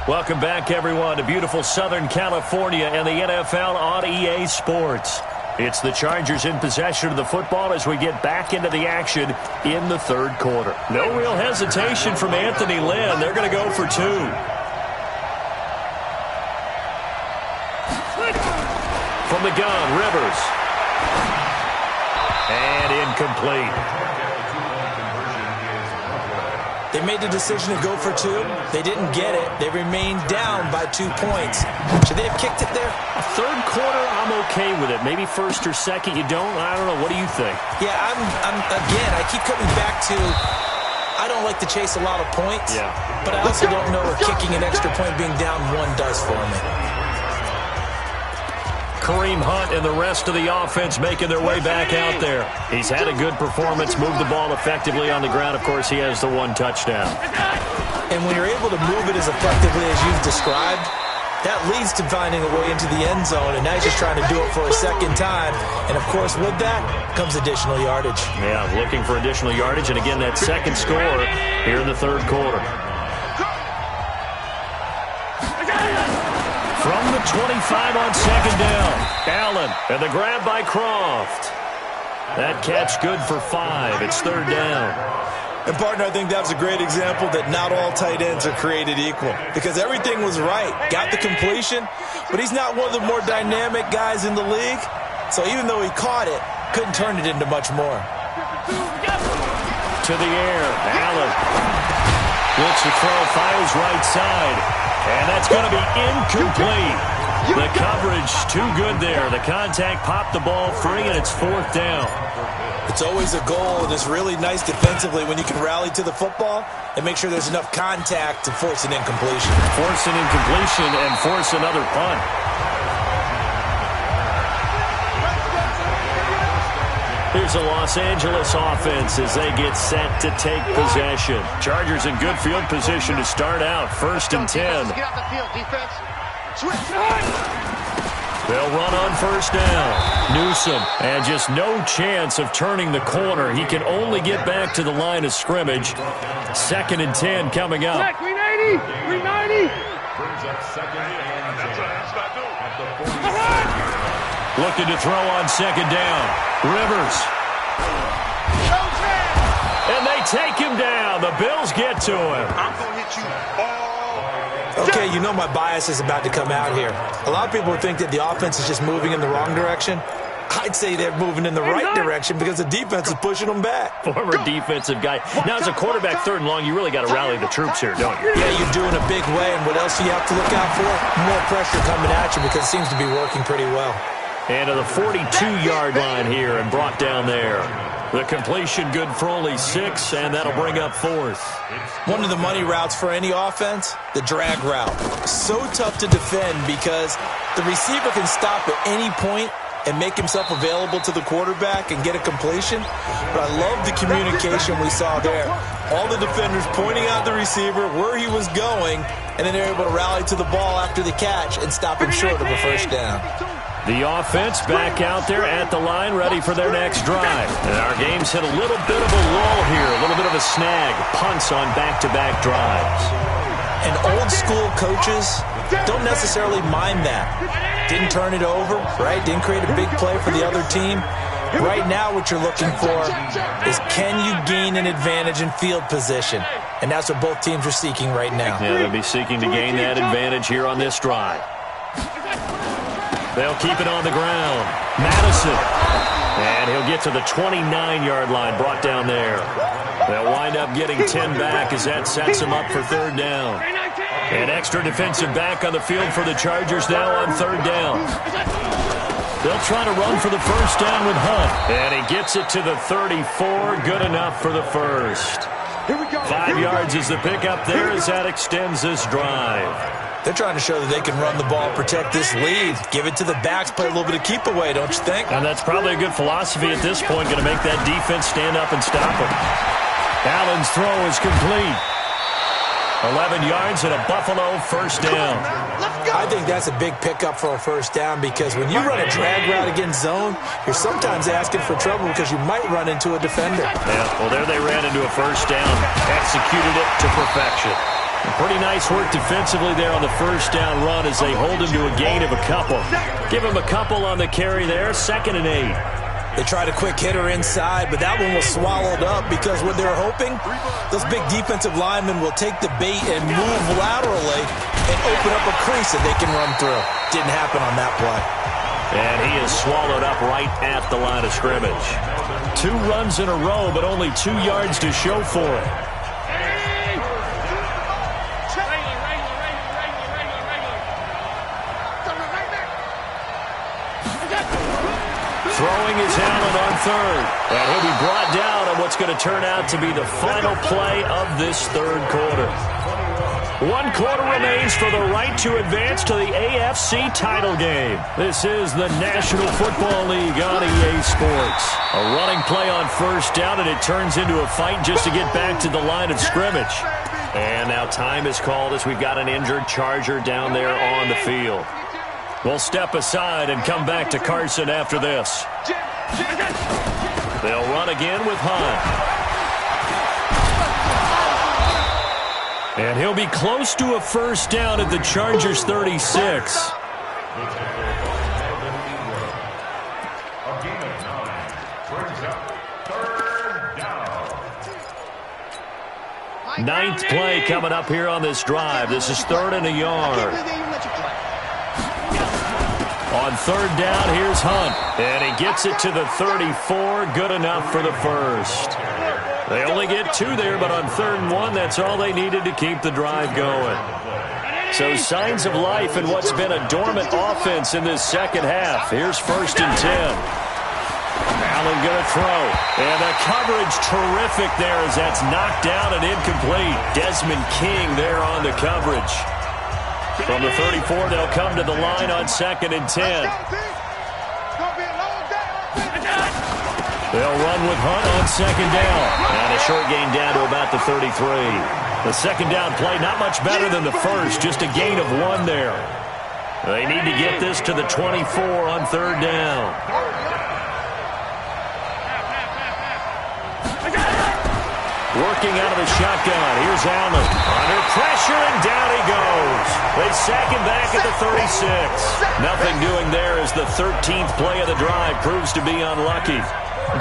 Welcome back, everyone, to beautiful Southern California and the NFL on EA Sports. It's the Chargers in possession of the football as we get back into the action in the third quarter. No real hesitation from Anthony Lynn. They're going to go for two. From the gun, Rivers. And incomplete. They made the decision to go for two. They didn't get it. They remained down by 2 points. Should they have kicked it there? Third quarter, I'm okay with it. Maybe first or second, you don't? I don't know. What do you think? Yeah, again, I keep coming back to I don't like to chase a lot of points. Yeah. But I also don't know if kicking an extra point being down one does for me. Kareem Hunt and the rest of the offense making their way back out there. He's had a good performance, moved the ball effectively on the ground. Of course, he has the one touchdown. And when you're able to move it as effectively as you've described, that leads to finding a way into the end zone, and now he's just trying to do it for a second time. And, of course, with that comes additional yardage. Yeah, looking for additional yardage, and again, that second score here in the third quarter. From the 25 on second down, Allen, and the grab by Croft. That catch good for 5. It's third down. And, partner, I think that was a great example that not all tight ends are created equal, because everything was right. Got the completion, but he's not one of the more dynamic guys in the league. So even though he caught it, couldn't turn it into much more. To the air, Allen. Looks to throw, fires right side. And that's going to be incomplete. The coverage too good there. The contact popped the ball free, and it's fourth down. It's always a goal, and it's really nice defensively when you can rally to the football and make sure there's enough contact to force an incompletion. Force an incompletion and force another punt. Here's the Los Angeles offense as they get set to take possession. Chargers in good field position to start out. 1st and 10. Get out the field, defense. They'll run on first down. Newsom, and just no chance of turning the corner. He can only get back to the line of scrimmage. 2nd and 10 coming up. 390. 390. Looking to throw on second down. Rivers. And they take him down. The Bills get to him. I'm going to hit you all. Okay, you know my bias is about to come out here. A lot of people think that the offense is just moving in the wrong direction. I'd say they're moving in the right direction because the defense is pushing them back. Former defensive guy. Now, as a quarterback, 3rd and long, you really got to rally the troops here, don't you? Yeah, you're doing a big way, and what else do you have to look out for? More pressure coming at you because it seems to be working pretty well. And to the 42-yard line here and brought down there. The completion good for only 6, and that'll bring up 4th. One of the money routes for any offense, the drag route. So tough to defend because the receiver can stop at any point and make himself available to the quarterback and get a completion. But I love the communication we saw there. All the defenders pointing out the receiver, where he was going, and then they're able to rally to the ball after the catch and stop him short of a first down. The offense back out there at the line, ready for their next drive. And our game's hit a little bit of a lull here, a little bit of a snag. Punts on back-to-back drives. And old-school coaches don't necessarily mind that. Didn't turn it over, right? Didn't create a big play for the other team. Right now what you're looking for is can you gain an advantage in field position? And that's what both teams are seeking right now. Yeah, they'll be seeking to gain that advantage here on this drive. They'll keep it on the ground. Madison. And he'll get to the 29-yard line, brought down there. They'll wind up getting 10 back as that sets them up for 3rd down. An extra defensive back on the field for the Chargers now on 3rd down. They'll try to run for the first down with Hunt. And he gets it to the 34. Good enough for the first. 5 yards is the pickup there as that extends this drive. They're trying to show that they can run the ball, protect this lead, give it to the backs, play a little bit of keep away, don't you think? And that's probably a good philosophy at this point, going to make that defense stand up and stop them. Allen's throw is complete. 11 yards and a Buffalo first down. I think that's a big pickup for a first down because when you run a drag route against zone, you're sometimes asking for trouble because you might run into a defender. Yeah, well, there they ran into a first down, executed it to perfection. Pretty nice work defensively there on the first down run as they hold him to a gain of a couple. Give him a couple on the carry there, 2nd and 8. They tried a quick hitter inside, but that one was swallowed up because what they're hoping, those big defensive linemen will take the bait and move laterally and open up a crease that they can run through. Didn't happen on that play. And he is swallowed up right at the line of scrimmage. 2 runs in a row, but only 2 yards to show for it. Throwing is Allen on 3rd. And he'll be brought down on what's going to turn out to be the final play of this 3rd quarter. 1 quarter remains for the right to advance to the AFC title game. This is the National Football League on EA Sports. A running play on first down, and it turns into a fight just to get back to the line of scrimmage. And now time is called as we've got an injured Charger down there on the field. We'll step aside and come back to Carson after this. They'll run again with Hunt. And he'll be close to a first down at the Chargers' 36. Ninth play coming up here on this drive. This is 3rd and a yard. On 3rd down, here's Hunt. And he gets it to the 34. Good enough for the first. They only get 2 there, but on 3rd and 1, that's all they needed to keep the drive going. So signs of life in what's been a dormant offense in this second half. Here's 1st and 10. Allen going to throw. And the coverage terrific there as that's knocked down and incomplete. Desmond King there on the coverage. From the 34, they'll come to the line on 2nd and 10. They'll run with Hunt on 2nd down. And a short gain down to about the 33. The 2nd down play, not much better than the first, just a gain of 1 there. They need to get this to the 24 on 3rd down. Working out of the shotgun. Here's Allen. Under pressure, and down he goes. They sack him back at the 36. Nothing doing there as the 13th play of the drive proves to be unlucky.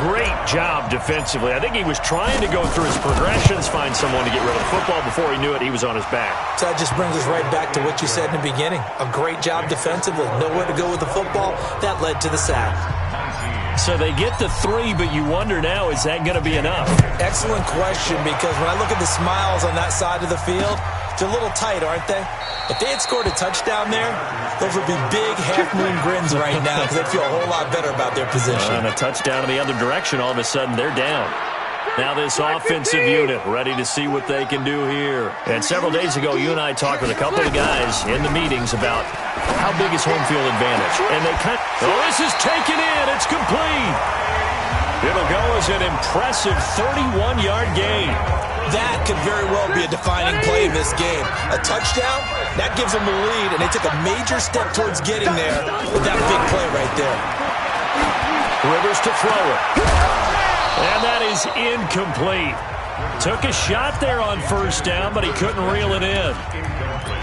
Great job defensively. I think he was trying to go through his progressions, find someone to get rid of the football. Before he knew it, he was on his back. So that just brings us right back to what you said in the beginning. A great job defensively. Nowhere to go with the football. That led to the sack. So they get the 3, but you wonder now, is that going to be enough? Excellent question, because when I look at the smiles on that side of the field, they're a little tight, aren't they? If they had scored a touchdown there, those would be big half-moon grins right now because they'd feel a whole lot better about their position. And a touchdown in the other direction, all of a sudden they're down. Now this offensive unit ready to see what they can do here. And several days ago, you and I talked with a couple of guys in the meetings about how big is home field advantage. And they this is taken in. It's complete. It'll go as an impressive 31-yard gain. That could very well be a defining play in this game. A touchdown, that gives them a lead, and they took a major step towards getting there with that big play right there. Rivers to throw it. And that is incomplete. Took a shot there on first down, but he couldn't reel it in.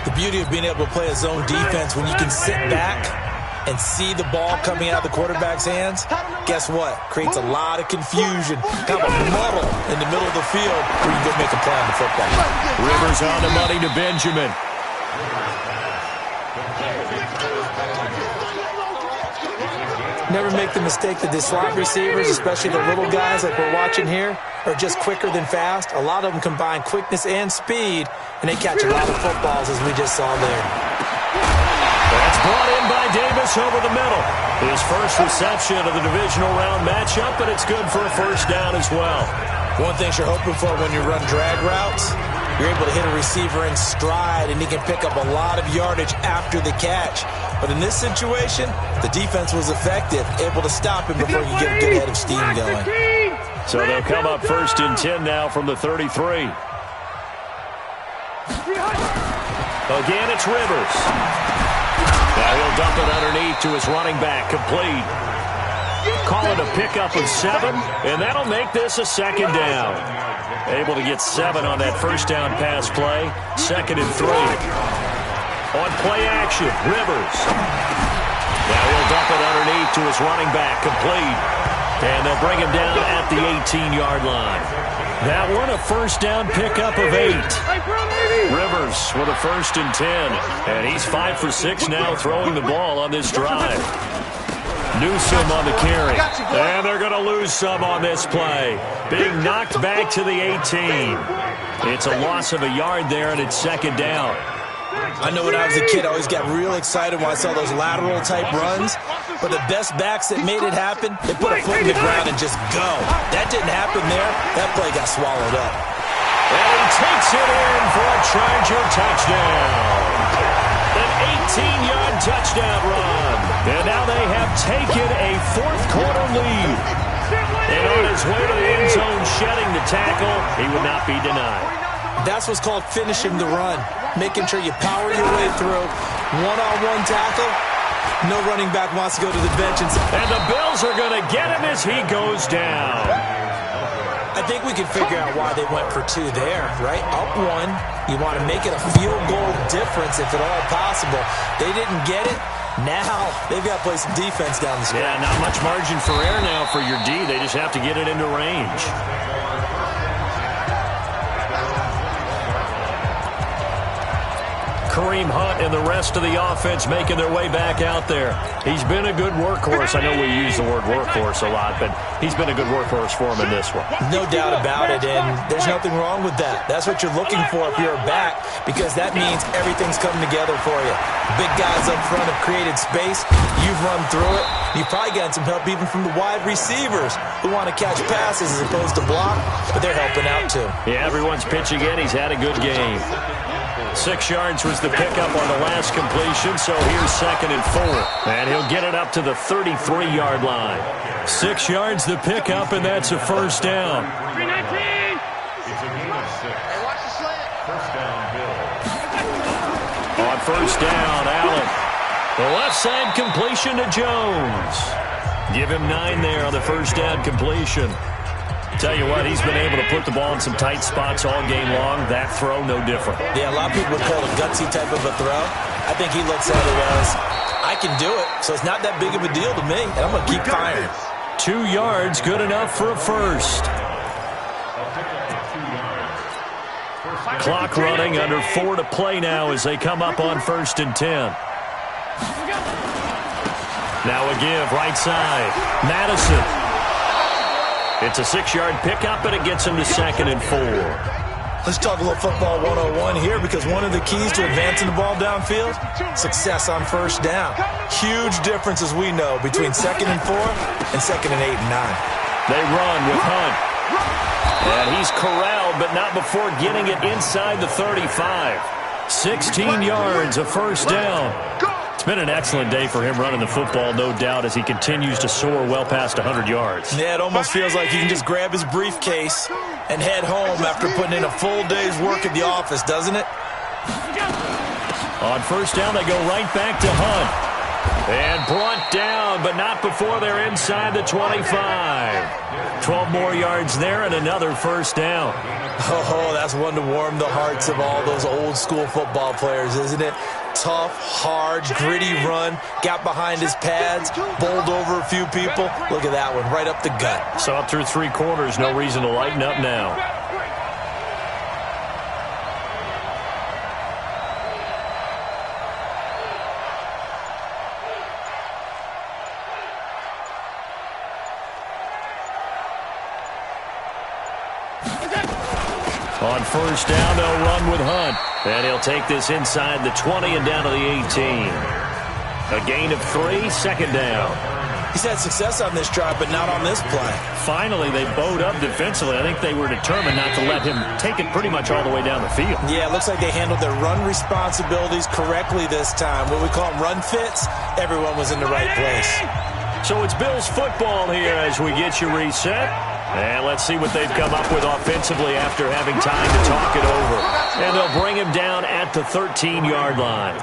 The beauty of being able to play a zone defense when you can sit back and see the ball coming out of the quarterback's hands, guess what? Creates a lot of confusion, kind of a muddle in the middle of the field where you can go make a play on the football. Rivers on the money to Benjamin. Never make the mistake that the slot receivers, especially the little guys like we're watching here, are just quicker than fast. A lot of them combine quickness and speed, and they catch a lot of footballs, as we just saw there. That's brought in by Davis over the middle. His first reception of the divisional round matchup, but it's good for a first down as well. One thing you're hoping for when you run drag routes, you're able to hit a receiver in stride, and he can pick up a lot of yardage after the catch. But in this situation, the defense was effective, able to stop him before you get a good head of steam going. So they'll come up 1st and 10 now from the 33. Again, it's Rivers. Now he'll dump it underneath to his running back, complete. call it a pickup of 7, and that'll make this a second down. Able to get 7 on that first down pass play. 2nd and 3. On play action, Rivers. Now he'll dump it underneath to his running back, complete. And they'll bring him down at the 18-yard line. That one, a first down pickup of 8. Rivers with a 1st and 10. And he's 5 for 6 now throwing the ball on this drive. Newsome on the carry. And they're going to lose some on this play. Being knocked back to the 18. It's a loss of a yard there, and it's 2nd down. I know when I was a kid, I always got real excited when I saw those lateral-type runs. But the best backs that made it happen, they put a foot in the ground and just go. That didn't happen there. That play got swallowed up. And he takes it in for a Charger touchdown. An 18-yard touchdown run. And now they have taken a fourth-quarter lead. And on his way to the end zone, shedding the tackle, he would not be denied. That's what's called finishing the run. Making sure you power your way through. One-on-one tackle. No running back wants to go to the bench. And the Bills are going to get him as he goes down. I think we can figure out why they went for 2 there, right? Up 1. You want to make it a field goal difference if at all possible. They didn't get it. Now they've got to play some defense down the stretch. Yeah, not much margin for error now for your D. They just have to get it into range. Kareem Hunt and the rest of the offense making their way back out there. He's been a good workhorse. I know we use the word workhorse a lot, but he's been a good workhorse for him in this one. No doubt about it, and there's nothing wrong with that. That's what you're looking for if you're a back, because that means everything's coming together for you. Big guys up front have created space. You've run through it. You've probably gotten some help even from the wide receivers who want to catch passes as opposed to block, but they're helping out too. Yeah, everyone's pitching in. He's had a good game. 6 yards was the pickup on the last completion, so here's 2nd and 4. And he'll get it up to the 33-yard line. 6 yards the pickup, and that's a first down. 319. Hey, watch the slant. First down, On first down, Allen. The left side completion to Jones. Give him 9 there on the first down completion. Tell you what, he's been able to put the ball in some tight spots all game long. That throw, no different. Yeah, a lot of people would call it a gutsy type of a throw. I think he looks at it as, I can do it, so it's not that big of a deal to me, and I'm going to keep firing. 2 yards, good enough for a first. Clock running, under 4 to play now as they come up on 1st and 10. Now a give, right side. Madison. It's a 6-yard pickup, and it gets him to 2nd and 4. Let's talk a little football 101 here, because one of the keys to advancing the ball downfield, success on first down. Huge difference, as we know, between 2nd and 4 and 2nd and 8 and 9. They run with Hunt. And he's corralled, but not before getting it inside the 35. 16 yards, a first down. It's been an excellent day for him running the football, no doubt, as he continues to soar well past 100 yards. Yeah, it almost feels like he can just grab his briefcase and head home after putting in a full day's work at the office, doesn't it? On first down, they go right back to Hunt. And brought down, but not before they're inside the 25. 12 more yards there and another first down. Oh, that's one to warm the hearts of all those old-school football players, isn't it? Tough, hard, gritty run. Got behind his pads, bowled over a few people. Look at that one, right up the gut. So up through 3 quarters, no reason to lighten up now. On first down, they'll run with Hunt. And he'll take this inside the 20 and down to the 18. A gain of 3, second down. He's had success on this drive, but not on this play. Finally, they bowed up defensively. I think they were determined not to let him take it pretty much all the way down the field. Yeah, it looks like they handled their run responsibilities correctly this time. What we call them run fits, everyone was in the right place. So it's Bills football here as we get you reset. And let's see what they've come up with offensively after having time to talk it over. And they'll bring him down at the 13-yard line.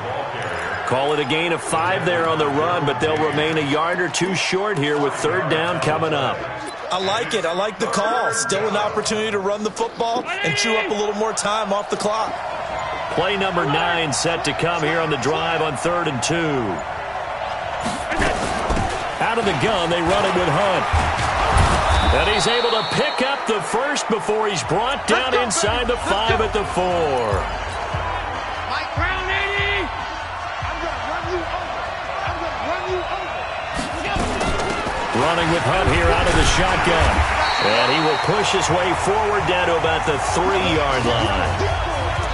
Call it a gain of 5 there on the run, but they'll remain a yard or two short here with third down coming up. I like it. I like the call. Still an opportunity to run the football and chew up a little more time off the clock. Play number 9 set to come here on the drive on 3rd and 2. Out of the gun, they run it with Hunt. And he's able to pick up the first before he's brought down inside the 5 at the 4. Running with Hunt here out of the shotgun. And he will push his way forward down to about the 3-yard line.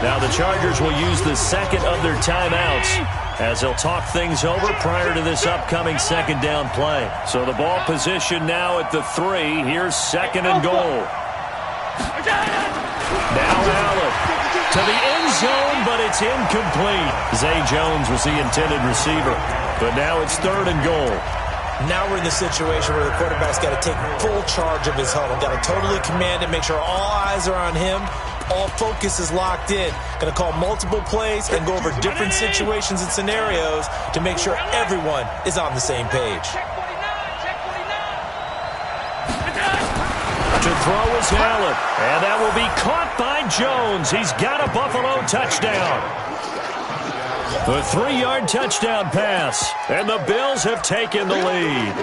Now the Chargers will use the second of their timeouts as they'll talk things over prior to this upcoming second down play. So the ball position now at the 3. Here's 2nd and goal. Now Allen to the end zone, but it's incomplete. Zay Jones was the intended receiver, but now it's 3rd and goal. Now we're in the situation where the quarterback's got to take full charge of his huddle. Got to totally command it, make sure all eyes are on him. All focus is locked in. Going to call multiple plays and go over different situations and scenarios to make sure everyone is on the same page. To throw is Allen, and that will be caught by Jones. He's got a Buffalo touchdown. The 3-yard touchdown pass, and the Bills have taken the lead.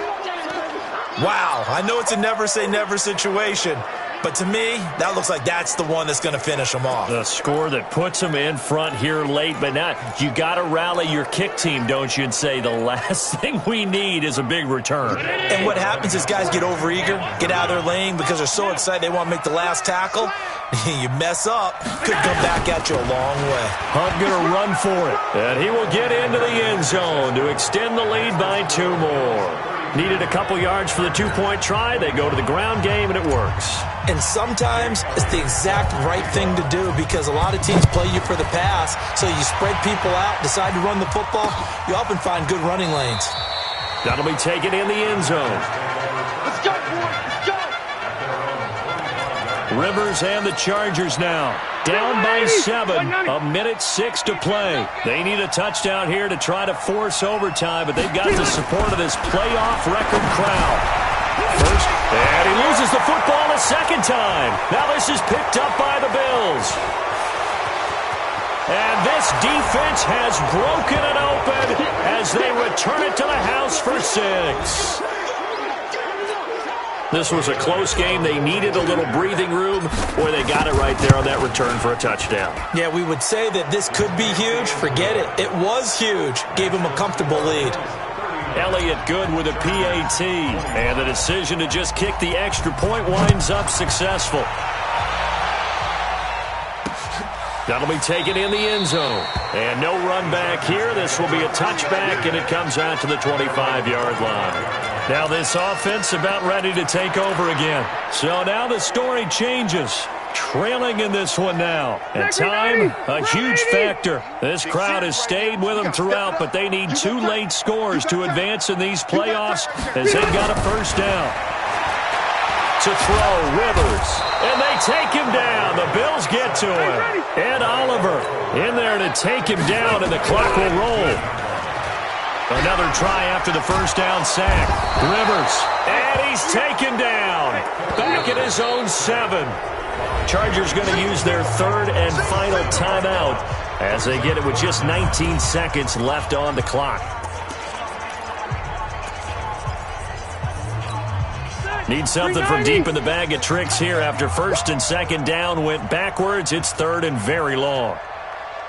Wow, I know it's a never-say-never situation, but to me, that looks like that's the one that's going to finish them off. The score that puts them in front here late, but now you got to rally your kick team, don't you, and say the last thing we need is a big return. And what happens is guys get overeager, get out of their lane because they're so excited they want to make the last tackle. You mess up, could come back at you a long way. Hunt going to run for it, and he will get into the end zone to extend the lead by 2 more. Needed a couple yards for the 2-point try. They go to the ground game, and it works. And sometimes it's the exact right thing to do because a lot of teams play you for the pass, so you spread people out, decide to run the football. You often find good running lanes. That'll be taken in the end zone. Let's go, boy. Let's go. Rivers and the Chargers now. Down by 7. 1:06 to play. They need a touchdown here to try to force overtime, but they've got the support of this playoff record crowd. First, and he loses the football a second time. Now this is picked up by the Bills. And this defense has broken it open as they return it to the house for 6. This was a close game. They needed a little breathing room. Boy, they got it right there on that return for a touchdown. Yeah, we would say that this could be huge. Forget it. It was huge. Gave him a comfortable lead. Elliott good with a PAT. And the decision to just kick the extra point winds up successful. That'll be taken in the end zone. And no run back here. This will be a touchback, and it comes out to the 25-yard line. Now this offense about ready to take over again. So now the story changes. Trailing in this one now. And time, a huge factor. This crowd has stayed with them throughout, but they need 2 late scores to advance in these playoffs as they've got a first down. To throw, Rivers. And they take him down. The Bills get to him. And Oliver in there to take him down, and the clock will roll. Another try after the first down sack. Rivers. And he's taken down. Back at his own 7. Chargers going to use their 3rd and final timeout as they get it with just 19 seconds left on the clock. Need something from deep in the bag of tricks here after 1st and 2nd down went backwards. It's 3rd and very long.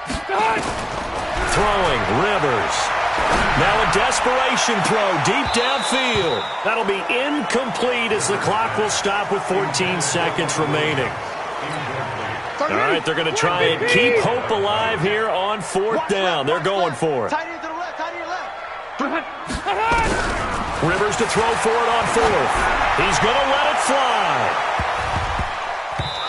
Throwing, Rivers. Now a desperation throw deep downfield. That'll be incomplete as the clock will stop with 14 seconds remaining. All right, they're going to try and keep hope alive here on 4th down. They're going for it. Rivers to throw for it on 4th. He's going to let it fly.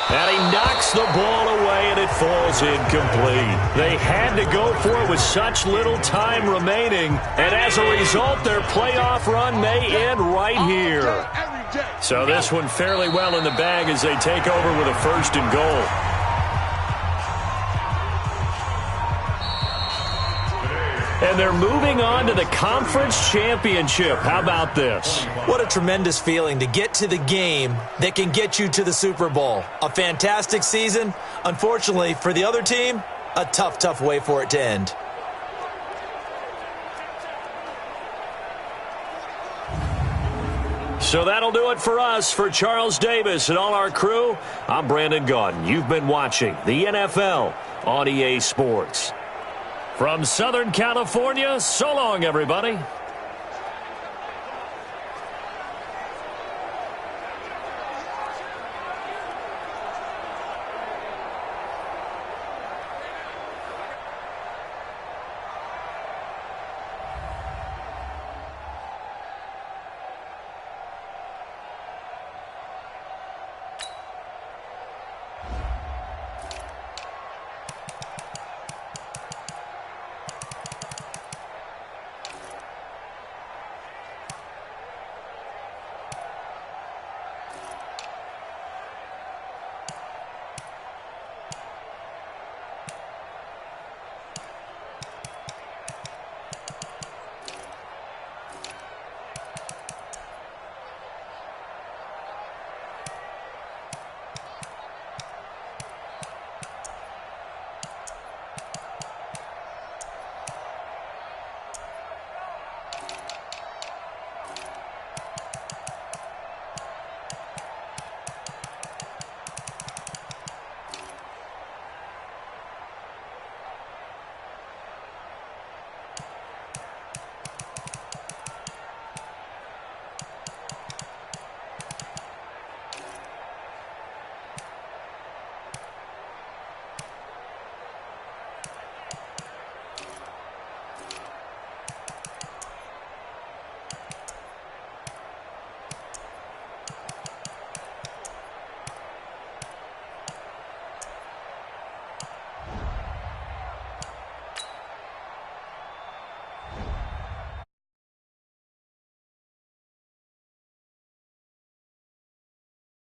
And he knocks the ball away, and it falls incomplete. They had to go for it with such little time remaining, and as a result, their playoff run may end right here. So this one fairly well in the bag as they take over with a 1st and goal. And they're moving on to the conference championship. How about this? What a tremendous feeling to get to the game that can get you to the Super Bowl. A fantastic season. Unfortunately, for the other team, a tough, tough way for it to end. So that'll do it for us. For Charles Davis and all our crew, I'm Brandon Gaudin. You've been watching the NFL on EA Sports. From Southern California, so long, everybody.